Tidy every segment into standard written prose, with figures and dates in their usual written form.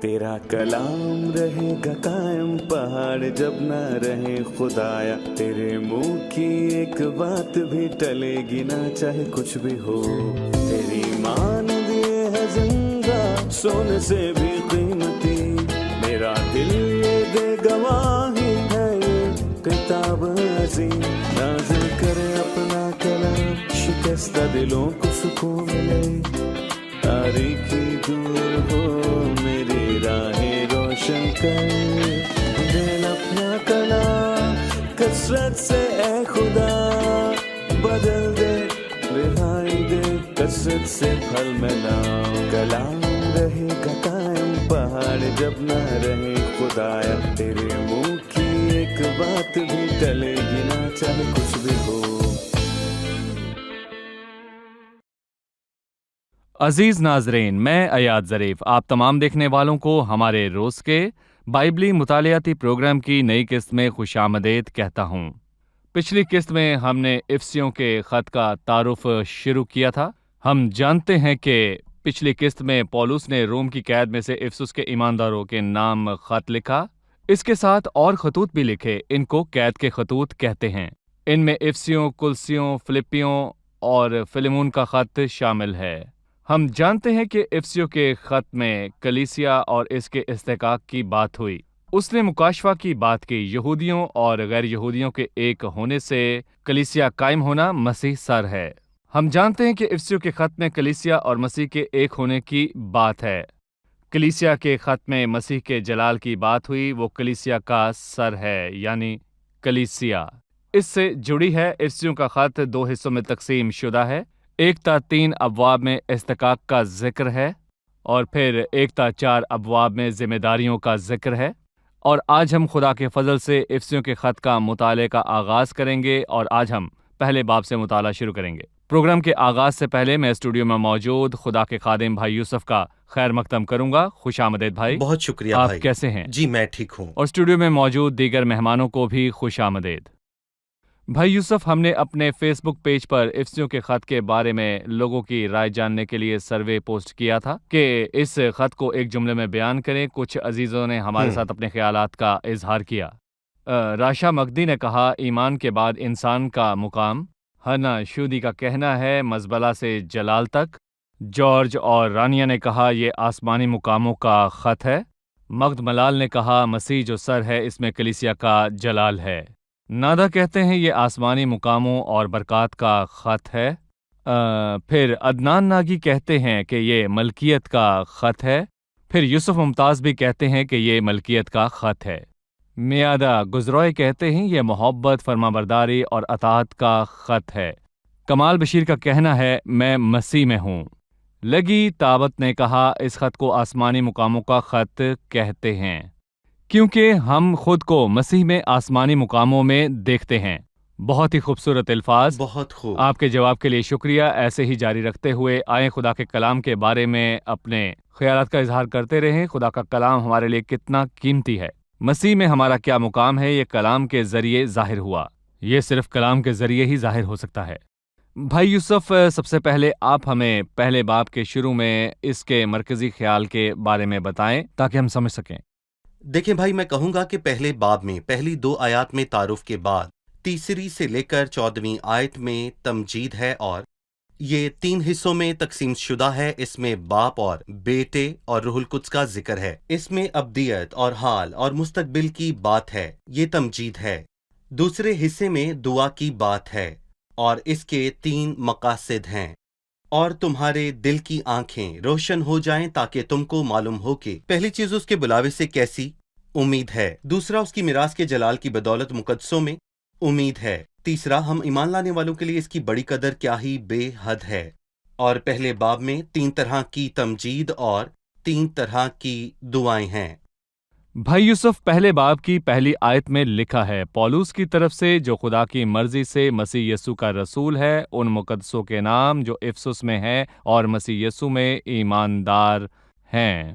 تیرا کلام رہے گا قائم پہاڑ جب نہ رہے خدایا، تیرے منہ کی ایک بات بھی ٹلے گی نہ چاہے کچھ بھی ہو، تیری مان دیے ہے زندہ سونے سے بھی قیمتی، میرا دل یہ دے گواہی ہے یہ کتاب عظیم، نازل کرے اپنا کلام شکستہ دلوں کو سکون ملے، تاریکی دور ہو میری راہیں روشن کر، دل اپنا کلام کثرت سے اے خدا بدل دے، رہائی دے کثرت سے پھل ملا، کلام رہے گا قائم پہاڑ جب نہ رہے خدایا، تیرے منہ کی ایک بات بھی ٹلے گی نہ چاہے کچھ بھی ہو۔ عزیز ناظرین، میں ایاد ظریف آپ تمام دیکھنے والوں کو ہمارے روز کے بائبلی مطالعاتی پروگرام کی نئی قسط میں خوش آمدید کہتا ہوں۔ پچھلی قسط میں ہم نے افسیوں کے خط کا تعارف شروع کیا تھا۔ ہم جانتے ہیں کہ پچھلی قسط میں پولس نے روم کی قید میں سے افسس کے ایمانداروں کے نام خط لکھا، اس کے ساتھ اور خطوط بھی لکھے، ان کو قید کے خطوط کہتے ہیں۔ ان میں افسیوں، کلسیوں، فلپیوں اور فلیمون کا خط شامل ہے۔ ہم جانتے ہیں کہ افسیوں کے خط میں کلیسیا اور اس کے استحقاق کی بات ہوئی۔ اس نے مکاشفہ کی بات کی، یہودیوں اور غیر یہودیوں کے ایک ہونے سے کلیسیا قائم ہونا مسیح سر ہے۔ ہم جانتے ہیں کہ افسیوں کے خط میں کلیسیا اور مسیح کے ایک ہونے کی بات ہے۔ کلیسیا کے خط میں مسیح کے جلال کی بات ہوئی، وہ کلیسیا کا سر ہے، یعنی کلیسیا۔ اس سے جڑی ہے افسیوں کا خط دو حصوں میں تقسیم شدہ ہے۔ 1 تا 3 ابواب میں استحقاق کا ذکر ہے، اور پھر 1 تا 4 ابواب میں ذمہ داریوں کا ذکر ہے۔ اور آج ہم خدا کے فضل سے افسیوں کے خط کا مطالعے کا آغاز کریں گے، اور آج ہم پہلے باب سے مطالعہ شروع کریں گے۔ پروگرام کے آغاز سے پہلے میں اسٹوڈیو میں موجود خدا کے خادم بھائی یوسف کا خیر مقدم کروں گا۔ خوش آمدید بھائی۔ بہت شکریہ آپ بھائی۔ کیسے ہیں؟ جی میں ٹھیک ہوں۔ اور اسٹوڈیو میں موجود دیگر مہمانوں کو بھی خوش آمدید۔ بھائی یوسف، ہم نے اپنے فیس بک پیج پر افسیوں کے خط کے بارے میں لوگوں کی رائے جاننے کے لیے سروے پوسٹ کیا تھا کہ اس خط کو ایک جملے میں بیان کریں۔ کچھ عزیزوں نے ہمارے ساتھ اپنے خیالات کا اظہار کیا۔ راشا مگدی نے کہا، ایمان کے بعد انسان کا مقام۔ ہنا شودی کا کہنا ہے مزبلہ سے جلال تک۔ جارج اور رانیہ نے کہا یہ آسمانی مقاموں کا خط ہے۔ مگد ملال نے کہا مسیح جو سر ہے اس میں کلیسیا کا جلال ہے۔ نادا کہتے ہیں یہ آسمانی مقاموں اور برکات کا خط ہے۔ پھر عدنان ناگی کہتے ہیں کہ یہ ملکیت کا خط ہے۔ پھر یوسف ممتاز بھی کہتے ہیں کہ یہ ملکیت کا خط ہے۔ میادہ گزروئے کہتے ہیں یہ محبت، فرمانبرداری اور اطاعت کا خط ہے۔ کمال بشیر کا کہنا ہے میں مسیح میں ہوں۔ لگی تابت نے کہا اس خط کو آسمانی مقاموں کا خط کہتے ہیں کیونکہ ہم خود کو مسیح میں آسمانی مقاموں میں دیکھتے ہیں۔ بہت ہی خوبصورت الفاظ۔ بہت خوب۔ آپ کے جواب کے لیے شکریہ۔ ایسے ہی جاری رکھتے ہوئے آئیں خدا کے کلام کے بارے میں اپنے خیالات کا اظہار کرتے رہیں۔ خدا کا کلام ہمارے لیے کتنا قیمتی ہے۔ مسیح میں ہمارا کیا مقام ہے، یہ کلام کے ذریعے ظاہر ہوا۔ یہ صرف کلام کے ذریعے ہی ظاہر ہو سکتا ہے۔ بھائی یوسف، سب سے پہلے آپ ہمیں پہلے باب کے شروع میں اس کے مرکزی خیال کے بارے میں بتائیں تاکہ ہم سمجھ سکیں۔ دیکھیں بھائی، میں کہوں گا کہ پہلے باب میں پہلی 2 آیات میں تعارف کے بعد تیسری سے لے کر 14ویں آیت میں تمجید ہے، اور یہ 3 حصوں میں تقسیم شدہ ہے۔ اس میں باپ اور بیٹے اور روح القدس کا ذکر ہے۔ اس میں ابدیت اور حال اور مستقبل کی بات ہے، یہ تمجید ہے۔ دوسرے حصے میں دعا کی بات ہے، اور اس کے 3 مقاصد ہیں۔ اور تمہارے دل کی آنکھیں روشن ہو جائیں تاکہ تم کو معلوم ہو کہ پہلی چیز اس کے بلاوے سے کیسی امید ہے، دوسرا اس کی میراث کے جلال کی بدولت مقدسوں میں امید ہے، تیسرا ہم ایمان لانے والوں کے لیے اس کی بڑی قدر کیا ہی بے حد ہے۔ اور پہلے باب میں 3 طرح کی تمجید اور 3 طرح کی دعائیں ہیں۔ بھائی یوسف، پہلے باب کی پہلی آیت میں لکھا ہے پولس کی طرف سے جو خدا کی مرضی سے مسیح یسوع کا رسول ہے، ان مقدسوں کے نام جو افسس میں ہے اور مسیح یسوع میں ایماندار ہیں۔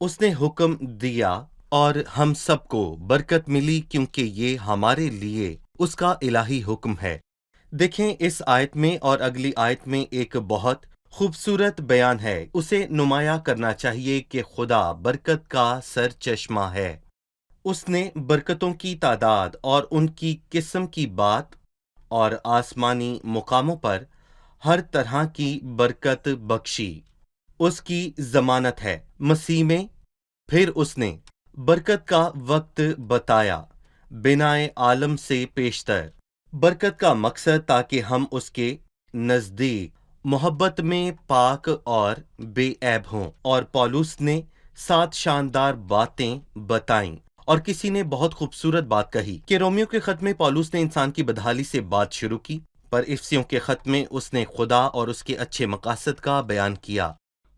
اس نے حکم دیا اور ہم سب کو برکت ملی کیونکہ یہ ہمارے لیے اس کا الہی حکم ہے۔ دیکھیں اس آیت میں اور اگلی آیت میں ایک بہت خوبصورت بیان ہے۔ اسے نمایاں کرنا چاہیے کہ خدا برکت کا سر چشمہ ہے۔ اس نے برکتوں کی تعداد اور ان کی قسم کی بات اور آسمانی مقاموں پر ہر طرح کی برکت بخشی۔ اس کی ضمانت ہے مسیح میں۔ پھر اس نے برکت کا وقت بتایا بنائے عالم سے پیشتر۔ برکت کا مقصد تاکہ ہم اس کے نزدیک محبت میں پاک اور بے عیب ہوں۔ اور پولس نے 7 شاندار باتیں بتائیں، اور کسی نے بہت خوبصورت بات کہی کہ رومیو کے خط میں پولس نے انسان کی بدحالی سے بات شروع کی، پر افسیوں کے خط میں اس نے خدا اور اس کے اچھے مقاصد کا بیان کیا۔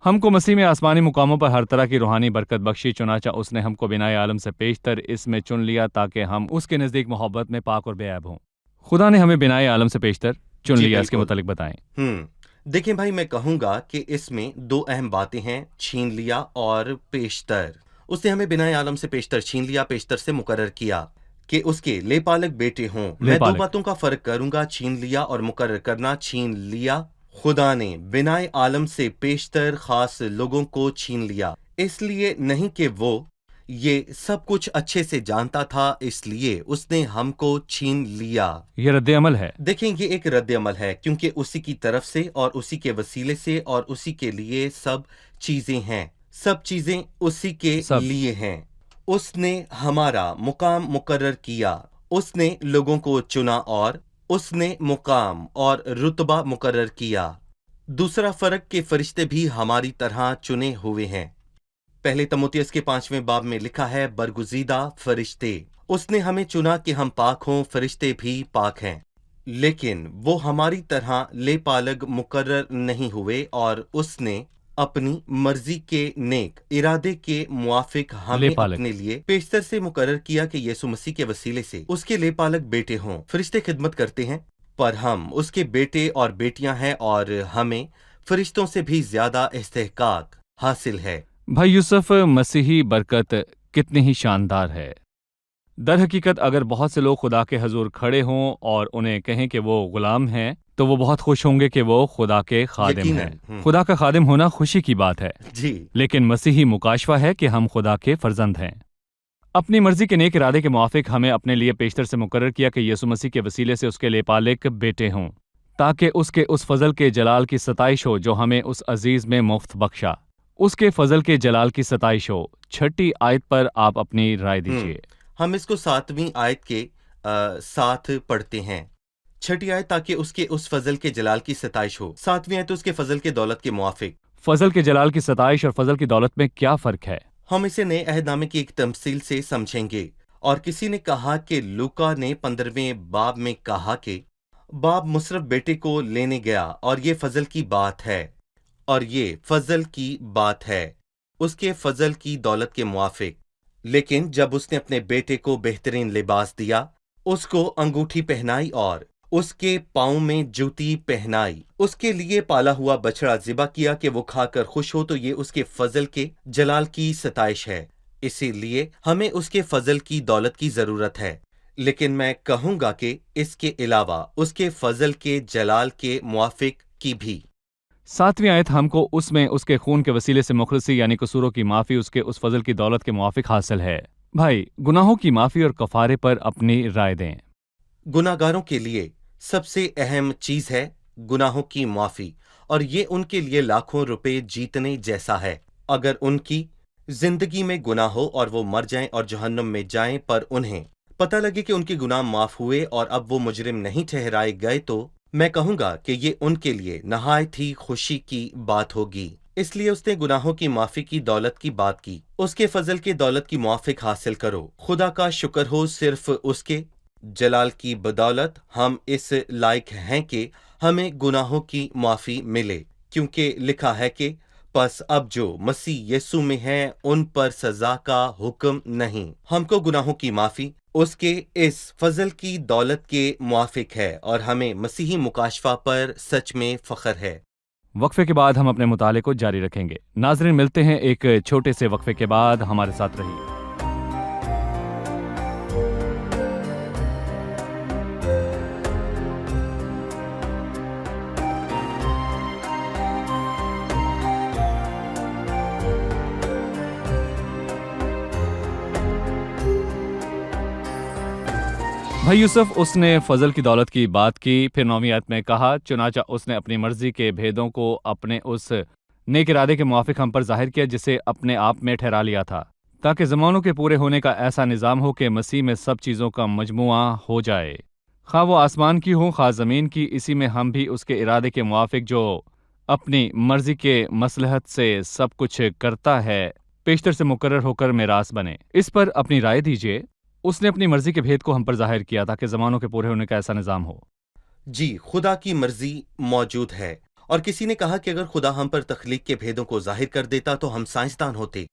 ہم کو مسیح میں آسمانی مقاموں پر ہر طرح کی روحانی برکت بخشی، چنانچہ اس نے ہم کو بنائے عالم سے پیشتر اس میں چن لیا تاکہ ہم اس کے نزدیک محبت میں پاک اور بے عیب ہوں۔ خدا نے ہمیں بنائے عالم سے پیشتر چن جی لیا، اس کے بالکل۔ متعلق بتائیں۔ دیکھیں بھائی، میں کہوں گا کہ اس میں 2 اہم باتیں ہیں، چھین لیا اور پیشتر۔ اس نے ہمیں بنائے عالم سے پیشتر چھین لیا، پیشتر سے مقرر کیا کہ اس کے لے پالک بیٹے ہوں۔ میں 2 باتوں کا فرق کروں گا، چھین لیا اور مقرر کرنا۔ چھین لیا، خدا نے بنائے عالم سے پیشتر خاص لوگوں کو چھین لیا، اس لیے نہیں کہ وہ یہ سب کچھ اچھے سے جانتا تھا، اس لیے اس نے ہم کو چھین لیا۔ یہ رد عمل ہے۔ دیکھیں یہ ایک رد عمل ہے، کیونکہ اسی کی طرف سے اور اسی کے وسیلے سے اور اسی کے لیے سب چیزیں ہیں، سب چیزیں اسی کے لیے ہیں۔ اس نے ہمارا مقام مقرر کیا، اس نے لوگوں کو چنا اور اس نے مقام اور رتبہ مقرر کیا۔ دوسرا فرق کہ فرشتے بھی ہماری طرح چنے ہوئے ہیں۔ پہلے تموتھیوس کے 5ویں باب میں لکھا ہے برگزیدہ فرشتے۔ اس نے ہمیں چنا کہ ہم پاک ہوں، فرشتے بھی پاک ہیں، لیکن وہ ہماری طرح لے پالگ مقرر نہیں ہوئے، اور اس نے اپنی مرضی کے نیک ارادے کے موافق ہمیں اپنے لیے پیشتر سے مقرر کیا کہ یسوع مسیح کے وسیلے سے اس کے لے پالگ بیٹے ہوں۔ فرشتے خدمت کرتے ہیں، پر ہم اس کے بیٹے اور بیٹیاں ہیں، اور ہمیں فرشتوں سے بھی زیادہ استحقاق حاصل ہے۔ بھائی یوسف، مسیحی برکت کتنی ہی شاندار ہے۔ در حقیقت اگر بہت سے لوگ خدا کے حضور کھڑے ہوں اور انہیں کہیں کہ وہ غلام ہیں تو وہ بہت خوش ہوں گے کہ وہ خدا کے خادم ہیں۔ خدا کا خادم ہونا خوشی کی بات ہے، جی، لیکن مسیحی مکاشفہ ہے کہ ہم خدا کے فرزند ہیں۔ اپنی مرضی کے نیک ارادے کے موافق ہمیں اپنے لیے پیشتر سے مقرر کیا کہ یسوع مسیح کے وسیلے سے اس کے لے پالک بیٹے ہوں، تاکہ اس کے اس فضل کے جلال کی ستائش ہو جو ہمیں اس عزیز میں مفت بخشا۔ اس کے فضل کے جلال کی ستائش ہو۔ 6 آیت پر آپ اپنی رائے دیجیے۔ ہم اس کو 7ویں آیت کے ساتھ پڑھتے ہیں۔ 6 آیت، تاکہ اس کے اس فضل کے جلال کی ستائش ہو۔ 7ویں آیت، اس کے فضل کے دولت کے موافق۔ فضل کے جلال کی ستائش اور فضل کی دولت میں کیا فرق ہے؟ ہم اسے نئے عہد نامے کی ایک تمثیل سے سمجھیں گے۔ اور کسی نے کہا کہ لوکا نے 15ویں باب میں کہا کہ باپ مصرف بیٹے کو لینے گیا، اور یہ فضل کی بات ہے، اور یہ فضل کی بات ہے اس کے فضل کی دولت کے موافق۔ لیکن جب اس نے اپنے بیٹے کو بہترین لباس دیا، اس کو انگوٹھی پہنائی اور اس کے پاؤں میں جوتی پہنائی، اس کے لیے پالا ہوا بچڑا ذبح کیا کہ وہ کھا کر خوش ہو، تو یہ اس کے فضل کے جلال کی ستائش ہے۔ اسی لیے ہمیں اس کے فضل کی دولت کی ضرورت ہے، لیکن میں کہوں گا کہ اس کے علاوہ اس کے فضل کے جلال کے موافق کی بھی۔ 7ویں آیت ہم کو اس میں اس کے خون کے وسیلے سے مخلصی یعنی قصوروں کی معافی اس کے اس فضل کی دولت کے موافق حاصل ہے۔ بھائی، گناہوں کی معافی اور کفارے پر اپنی رائے دیں۔ گناہ گاروں کے لیے سب سے اہم چیز ہے گناہوں کی معافی، اور یہ ان کے لیے لاکھوں روپے جیتنے جیسا ہے۔ اگر ان کی زندگی میں گناہ ہو اور وہ مر جائیں اور جہنم میں جائیں، پر انہیں پتہ لگے کہ ان کے گناہ معاف ہوئے اور اب وہ مجرم نہیں ٹھہرائے گئے، تو میں کہوں گا کہ یہ ان کے لیے نہایت ہی خوشی کی بات ہوگی۔ اس لیے اس نے گناہوں کی معافی کی دولت کی بات کی۔ اس کے فضل کی دولت کی موافق حاصل کرو۔ خدا کا شکر ہو، صرف اس کے جلال کی بدولت ہم اس لائق ہیں کہ ہمیں گناہوں کی معافی ملے، کیونکہ لکھا ہے کہ پس اب جو مسیح یسوع میں ہیں ان پر سزا کا حکم نہیں۔ ہم کو گناہوں کی معافی اس کے اس فضل کی دولت کے موافق ہے، اور ہمیں مسیحی مکاشفہ پر سچ میں فخر ہے۔ وقفے کے بعد ہم اپنے مطالعے کو جاری رکھیں گے۔ ناظرین، ملتے ہیں ایک چھوٹے سے وقفے کے بعد، ہمارے ساتھ رہیے۔ بھائی یوسف، اس نے فضل کی دولت کی بات کی، پھر 9ویں آیت میں کہا، چنانچہ اس نے اپنی مرضی کے بھیدوں کو اپنے اس نیک ارادے کے موافق ہم پر ظاہر کیا جسے اپنے آپ میں ٹھہرا لیا تھا، تاکہ زمانوں کے پورے ہونے کا ایسا نظام ہو کہ مسیح میں سب چیزوں کا مجموعہ ہو جائے، خواہ وہ آسمان کی ہوں خواہ زمین کی، اسی میں ہم بھی اس کے ارادے کے موافق جو اپنی مرضی کے مصلحت سے سب کچھ کرتا ہے پیشتر سے مقرر ہو کر میراث بنے۔ اس پر اپنی رائے دیجیے۔ اس نے اپنی مرضی کے بھید کو ہم پر ظاہر کیا تاکہ زمانوں کے پورے ہونے کا ایسا نظام ہو۔ جی، خدا کی مرضی موجود ہے، اور کسی نے کہا کہ اگر خدا ہم پر تخلیق کے بھیدوں کو ظاہر کر دیتا تو ہم سائنسدان ہوتے،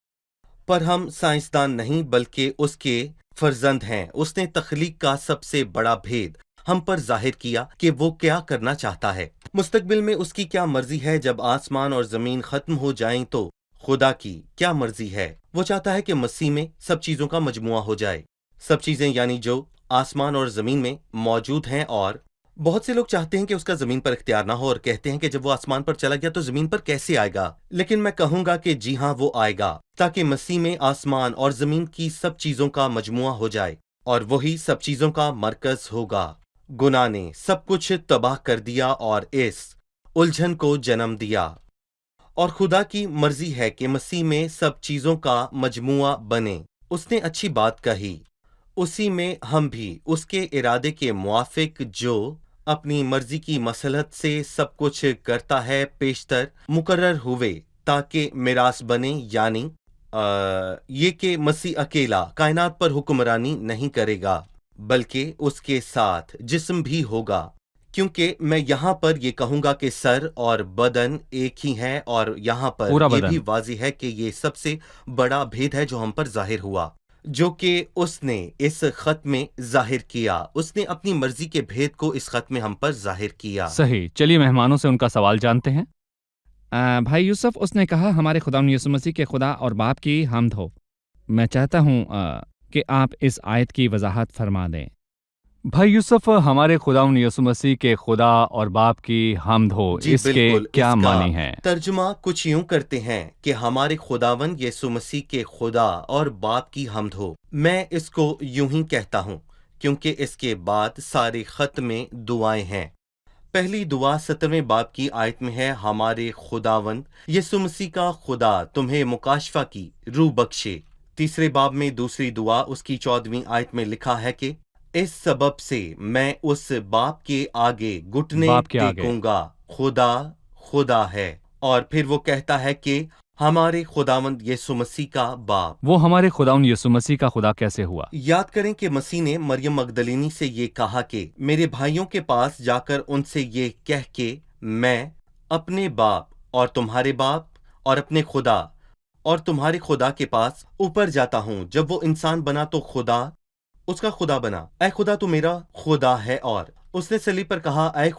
پر ہم سائنسدان نہیں بلکہ اس کے فرزند ہیں۔ اس نے تخلیق کا سب سے بڑا بھید ہم پر ظاہر کیا کہ وہ کیا کرنا چاہتا ہے، مستقبل میں اس کی کیا مرضی ہے۔ جب آسمان اور زمین ختم ہو جائیں تو خدا کی کیا مرضی ہے؟ وہ چاہتا ہے کہ مسیح میں سب چیزوں کا مجموعہ ہو جائے، سب چیزیں یعنی جو آسمان اور زمین میں موجود ہیں، اور بہت سے لوگ چاہتے ہیں کہ اس کا زمین پر اختیار نہ ہو اور کہتے ہیں کہ جب وہ آسمان پر چلا گیا تو زمین پر کیسے آئے گا؟ لیکن میں کہوں گا کہ جی ہاں، وہ آئے گا، تاکہ مسیح میں آسمان اور زمین کی سب چیزوں کا مجموعہ ہو جائے، اور وہی سب چیزوں کا مرکز ہوگا۔ گناہ نے سب کچھ تباہ کر دیا اور اس الجھن کو جنم دیا، اور خدا کی مرضی ہے کہ مسیح میں سب چیزوں کا مجموعہ بنے۔ اس نے اچھی بات کہی، اسی میں ہم بھی اس کے ارادے کے موافق جو اپنی مرضی کی مصلحت سے سب کچھ کرتا ہے پیشتر مقرر ہوئے تاکہ میراث بنے، یعنی یہ کہ مسیح اکیلا کائنات پر حکمرانی نہیں کرے گا بلکہ اس کے ساتھ جسم بھی ہوگا، کیونکہ میں یہاں پر یہ کہوں گا کہ سر اور بدن ایک ہی ہیں، اور یہاں پر پورا یہ بدن بھی واضح ہے کہ یہ سب سے بڑا بھید ہے جو ہم پر ظاہر ہوا، جو کہ اس نے اس خط میں ظاہر کیا۔ اس نے اپنی مرضی کے بھید کو اس خط میں ہم پر ظاہر کیا۔ صحیح، چلیے مہمانوں سے ان کا سوال جانتے ہیں۔ بھائی یوسف، اس نے کہا ہمارے خداوند یسوع مسیح کے خدا اور باپ کی حمد ہو۔ میں چاہتا ہوں کہ آپ اس آیت کی وضاحت فرما دیں۔ بھائی یوسف، ہمارے خداوند یسوع مسیح کے خدا اور باپ کی حمد ہو، جی اس کے بالکل، کیا اس کا معنی ہیں؟ ترجمہ کچھ یوں کرتے ہیں کہ ہمارے خداوند یسوع مسیح کے خدا اور باپ کی حمد ہو۔ میں اس کو یوں ہی کہتا ہوں کیونکہ اس کے بعد سارے خط میں دعائیں ہیں۔ پہلی دعا 17ویں باب کی آیت میں ہے، ہمارے خداوند یسوع مسیح کا خدا تمہیں مکاشفہ کی روح بخشے۔ تیسرے باب میں دوسری دعا اس کی 14ویں آیت میں لکھا ہے کہ اس سبب سے میں اس باپ کے آگے گھٹنے باپ کے آگے ٹیکوں گا، خدا خدا ہے۔ اور پھر وہ کہتا ہے کہ ہمارے خداوند یسوع مسیح کا باپ۔ وہ ہمارے خداوند یسوع مسیح کا خدا کیسے ہوا؟ یاد کریں کہ مسیح نے مریم مگدلینی سے یہ کہا کہ میرے بھائیوں کے پاس جا کر ان سے یہ کہہ کہ میں اپنے باپ اور تمہارے باپ اور اپنے خدا اور تمہارے خدا کے پاس اوپر جاتا ہوں۔ جب وہ انسان بنا تو خدا اس کا خدا بنا۔ اے خدا تو میرا خدا ہے، اور اس نے صلیب پر کہا، اے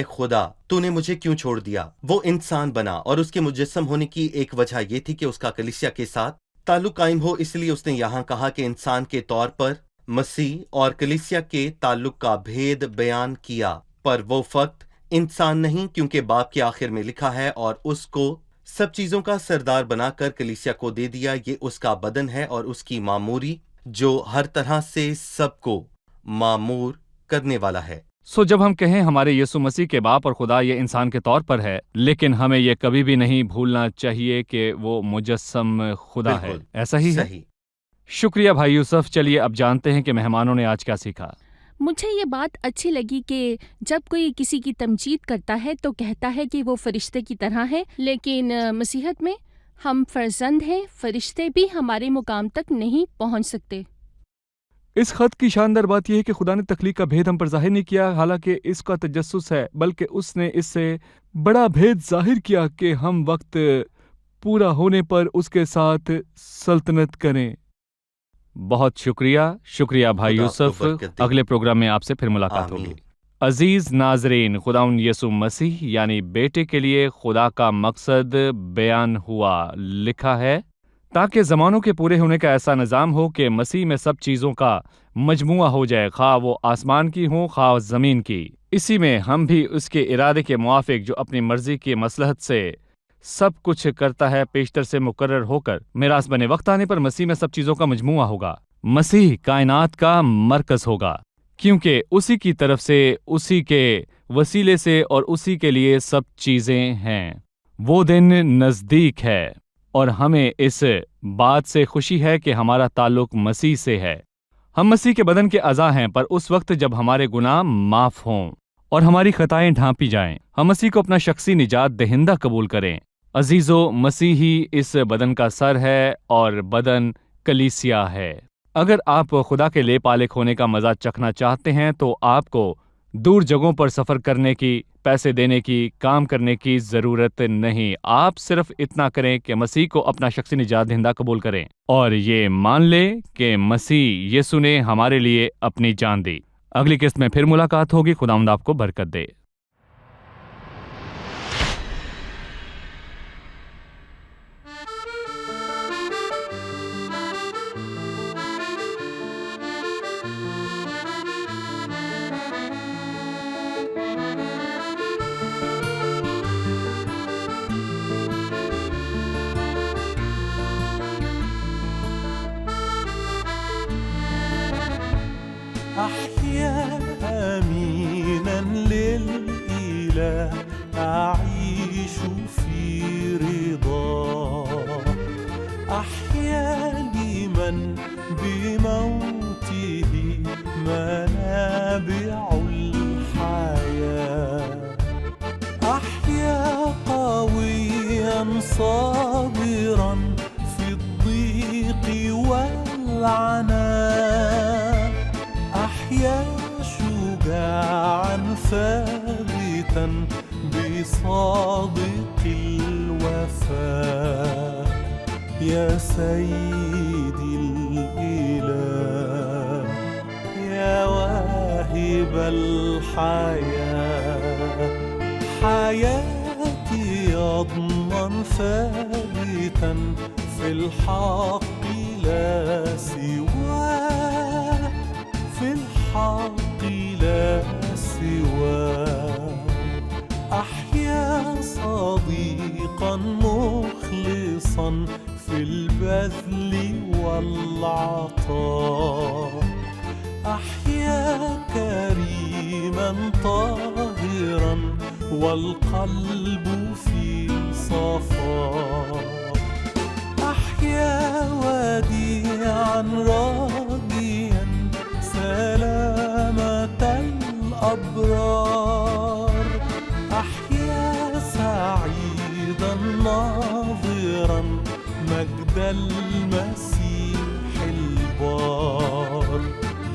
خدا تو نے مجھے کیوں چھوڑ دیا؟ وہ انسان بنا، اور اس کے مجسم ہونے کی ایک وجہ یہ تھی کہ اس کا کلیسیا کے ساتھ تعلق قائم ہو، اس لیے اس نے یہاں کہا کہ انسان کے طور پر مسیح اور کلیسیا کے تعلق کا بھید بیان کیا، پر وہ فقط انسان نہیں کیونکہ باپ کے آخر میں لکھا ہے، اور اس کو سب چیزوں کا سردار بنا کر کلیسیا کو دے دیا۔ یہ اس کا بدن ہے اور اس کی معموری جو ہر طرح سے سب کو معمور کرنے والا ہے۔ جب ہم کہیں ہمارے یسوع مسیح کے باپ اور خدا، یہ انسان کے طور پر ہے، لیکن ہمیں یہ کبھی بھی نہیں بھولنا چاہیے کہ وہ مجسم خدا ہے۔ بالکل ایسا ہی ہے؟ صحیح۔ شکریہ بھائی یوسف۔ چلیے اب جانتے ہیں کہ مہمانوں نے آج کیا سیکھا۔ مجھے یہ بات اچھی لگی کہ جب کوئی کسی کی تمجید کرتا ہے تو کہتا ہے کہ وہ فرشتے کی طرح ہے، لیکن مسیحیت میں ہم فرزند ہیں، فرشتے بھی ہمارے مقام تک نہیں پہنچ سکتے۔ اس خط کی شاندار بات یہ ہے کہ خدا نے تخلیق کا بھید ہم پر ظاہر نہیں کیا، حالانکہ اس کا تجسس ہے، بلکہ اس نے اس سے بڑا بھید ظاہر کیا کہ ہم وقت پورا ہونے پر اس کے ساتھ سلطنت کریں۔ بہت شکریہ بھائی خدا آپ کو یوسف۔ برکت دے۔ اگلے پروگرام میں آپ سے پھر ملاقات آمین۔ ہوگی۔ عزیز ناظرین، خداوند یسوع مسیح یعنی بیٹے کے لیے خدا کا مقصد بیان ہوا، لکھا ہے تاکہ زمانوں کے پورے ہونے کا ایسا نظام ہو کہ مسیح میں سب چیزوں کا مجموعہ ہو جائے، خواہ وہ آسمان کی ہوں خواہ زمین کی۔ اسی میں ہم بھی اس کے ارادے کے موافق جو اپنی مرضی کی مصلحت سے سب کچھ کرتا ہے پیشتر سے مقرر ہو کر میراث بنے۔ وقت آنے پر مسیح میں سب چیزوں کا مجموعہ ہوگا، مسیح کائنات کا مرکز ہوگا، کیونکہ اسی کی طرف سے، اسی کے وسیلے سے اور اسی کے لیے سب چیزیں ہیں۔ وہ دن نزدیک ہے اور ہمیں اس بات سے خوشی ہے کہ ہمارا تعلق مسیح سے ہے۔ ہم مسیح کے بدن کے اعضاء ہیں، پر اس وقت جب ہمارے گناہ معاف ہوں اور ہماری خطائیں ڈھانپی جائیں، ہم مسیح کو اپنا شخصی نجات دہندہ قبول کریں۔ عزیزو، مسیح ہی اس بدن کا سر ہے اور بدن کلیسیا ہے۔ اگر آپ خدا کے لے پالک ہونے کا مزہ چکھنا چاہتے ہیں تو آپ کو دور جگہوں پر سفر کرنے کی، پیسے دینے کی، کام کرنے کی ضرورت نہیں۔ آپ صرف اتنا کریں کہ مسیح کو اپنا شخصی نجات دہندہ قبول کریں اور یہ مان لیں کہ مسیح یسوع نے ہمارے لیے اپنی جان دی۔ اگلی قسط میں پھر ملاقات ہوگی۔ خداوند آپ کو برکت دے۔ أحيا أمينا للإله، أعيش في رضاه. أحيا لمن بموته منابع الحياة. أحيا قويا صابرا في الضيق والعناء. أحيا شجاعا ثابتا بصادق الوفاء. يا سيدي الإله، يا واهب الحياة، حياتي يضمن ثابتا في الحق لا سواه، في الحق لا سواه. أحيا صديقا مخلصا في البذل والعطاء. أحيا كريما طاهرا والقلب في صفاء. أحيا وديعا راجيا سلامة الأبرار. أحيا سعيدا ناظرا مجد المسيح البار.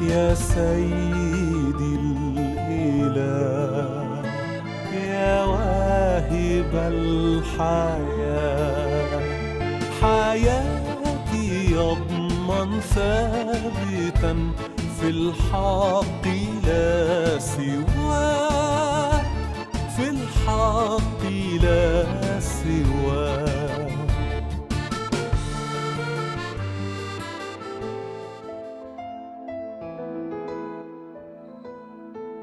يا سيدي الإله، يا واهب الحياة، حياتي يضمن ثابتا في الحق لا سواه، في الحق لا سواه.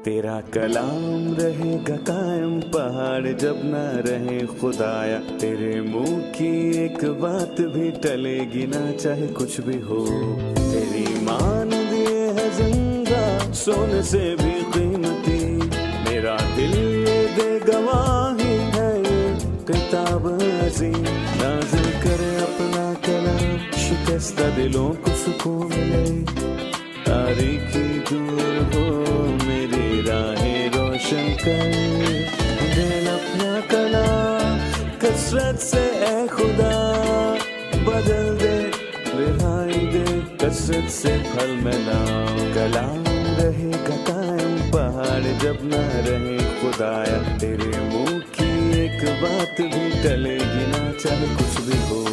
تیرا کلام رہے گا قائم پہاڑ جب نہ رہے خدایا، تیرے منہ کی ایک بات بھی ٹلے گی نہ چاہے کچھ بھی ہو. تیری مان دیے ہے زندہ سونے سے بھی قیمتی، میرا دل یہ دے گواہی ہے یہ کتاب عظیم. نازل کرے اپنا کلام، شکستہ دلوں کو سکون ملے، تاریکی دور ہو میری راہیں روشن کر. دل اپنا کلام کثرت سے اے خدا بدل دے، رہائی دے کثرت سے پھل ملاؤ. کلام رہے گا قائم پہاڑ جب نہ رہے خدایا، تیرے منہ کی ایک بات بھی ٹلے گی نہ چاہے کچھ بھی ہو.